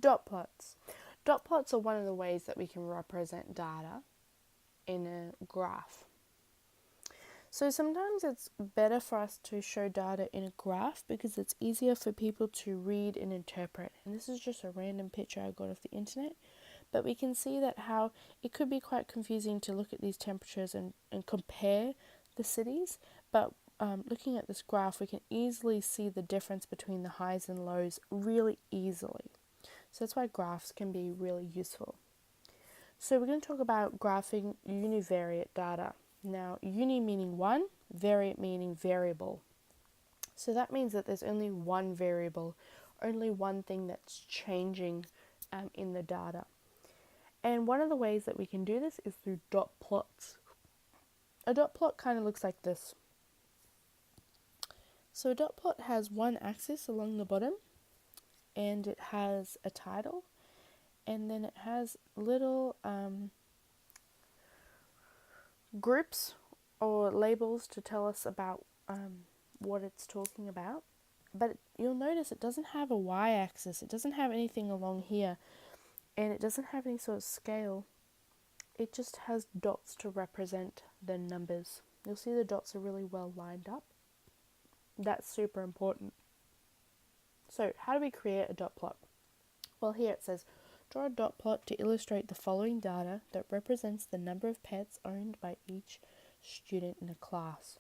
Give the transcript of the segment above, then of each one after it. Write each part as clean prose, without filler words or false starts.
Dot plots. Dot plots are one of the ways that we can represent data in a graph. So sometimes it's better for us to show data in a graph because it's easier for people to read and interpret. And this is just a random picture I got off the internet. But we can see that how it could be quite confusing to look at these temperatures and compare the cities. But looking at this graph, we can easily see the difference between the highs and lows really easily. So that's why graphs can be really useful. So we're going to talk about graphing univariate data. Now, uni meaning one, variate meaning variable. So that means that there's only one variable, only one thing that's changing in the data. And one of the ways that we can do this is through dot plots. A dot plot kind of looks like this. So a dot plot has one axis along the bottom, and it has a title, and then it has little groups or labels to tell us about what it's talking about. But you'll notice it doesn't have a y-axis, it doesn't have anything along here, and it doesn't have any sort of scale. It just has dots to represent the numbers. You'll see the dots are really well lined up. That's super important. So how do we create a dot plot? Well, here it says, draw a dot plot to illustrate the following data that represents the number of pets owned by each student in a class.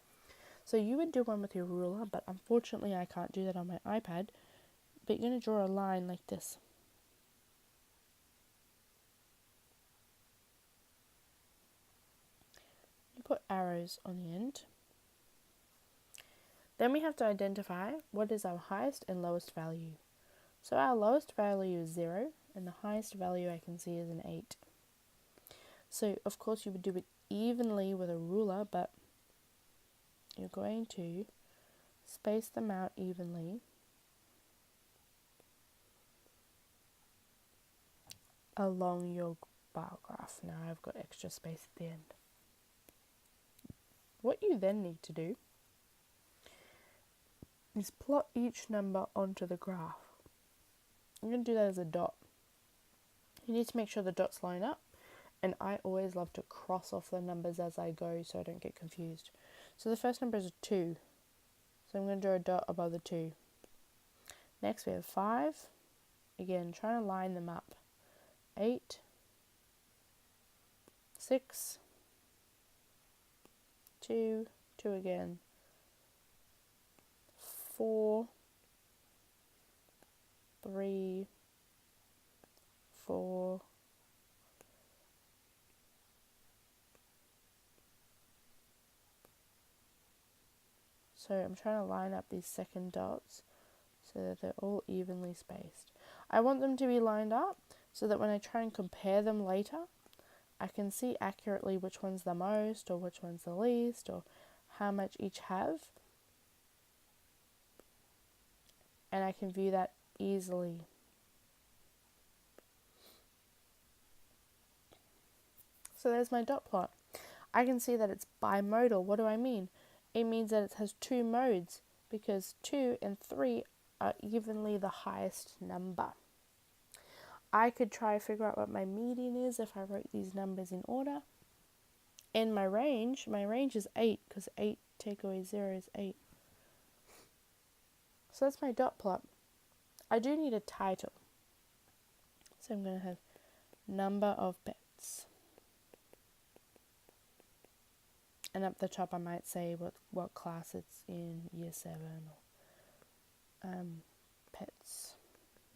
So you would do one with your ruler, but unfortunately I can't do that on my iPad. But you're going to draw a line like this. You put arrows on the end. Then we have to identify what is our highest and lowest value. So our lowest value is 0, and the highest value I can see is an 8. So of course you would do it evenly with a ruler, but you're going to space them out evenly along your bar graph. Now I've got extra space at the end. What you then need to do is plot each number onto the graph. I'm going to do that as a dot. You need to make sure the dots line up, and I always love to cross off the numbers as I go so I don't get confused. So the first number is a 2, so I'm going to draw a dot above the 2. Next we have 5, again trying to line them up. 8, 6, 2, 2 again, 4, 3, 4, 'So I'm trying to line up these second dots so that they're all evenly spaced. I want them to be lined up so that when I try and compare them later, I can see accurately which one's the most or which one's the least or how much each have. And I can view that easily. So there's my dot plot. I can see that it's bimodal. What do I mean? It means that it has two modes because 2 and 3 are evenly the highest number. I could try to figure out what my median is if I wrote these numbers in order. And my range is 8 because 8 take away 0 is 8. So that's my dot plot. I do need a title. So I'm going to have number of pets. And up the top I might say what class it's in, year 7 or pets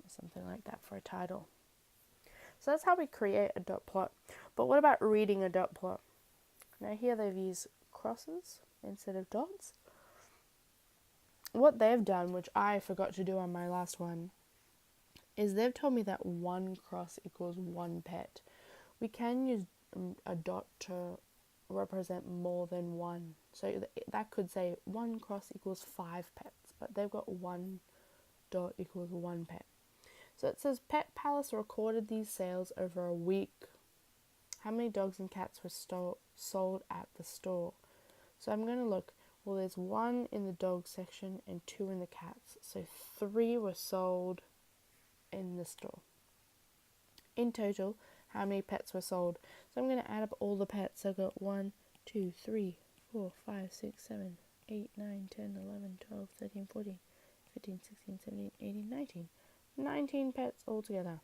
or something like that for a title. So that's how we create a dot plot. But what about reading a dot plot? Now here they've used crosses instead of dots. What they've done, which I forgot to do on my last one, is they've told me that 1 cross equals 1 pet. We can use a dot to represent more than 1. So that could say 1 cross equals 5 pets, but they've got 1 dot equals 1 pet. So it says Pet Palace recorded these sales over a week. How many dogs and cats were sold at the store? So I'm going to look. Well, there's 1 in the dog section and 2 in the cats. So 3 were sold in the store. In total, how many pets were sold? So I'm going to add up all the pets. I've got 1, 2, 3, 4, 5, 6, 7, 8, 9, 10, 11, 12, 13, 14, 15, 16, 17, 18, 19. 19 pets altogether.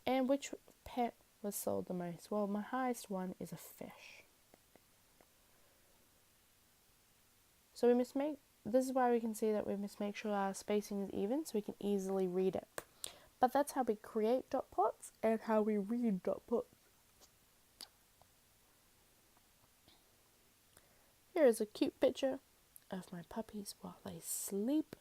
And which pet was sold the most? Well, my highest one is a fish. So this is why we can see that we must make sure our spacing is even so we can easily read it. But that's how we create dot plots and how we read dot plots. Here is a cute picture of my puppies while they sleep.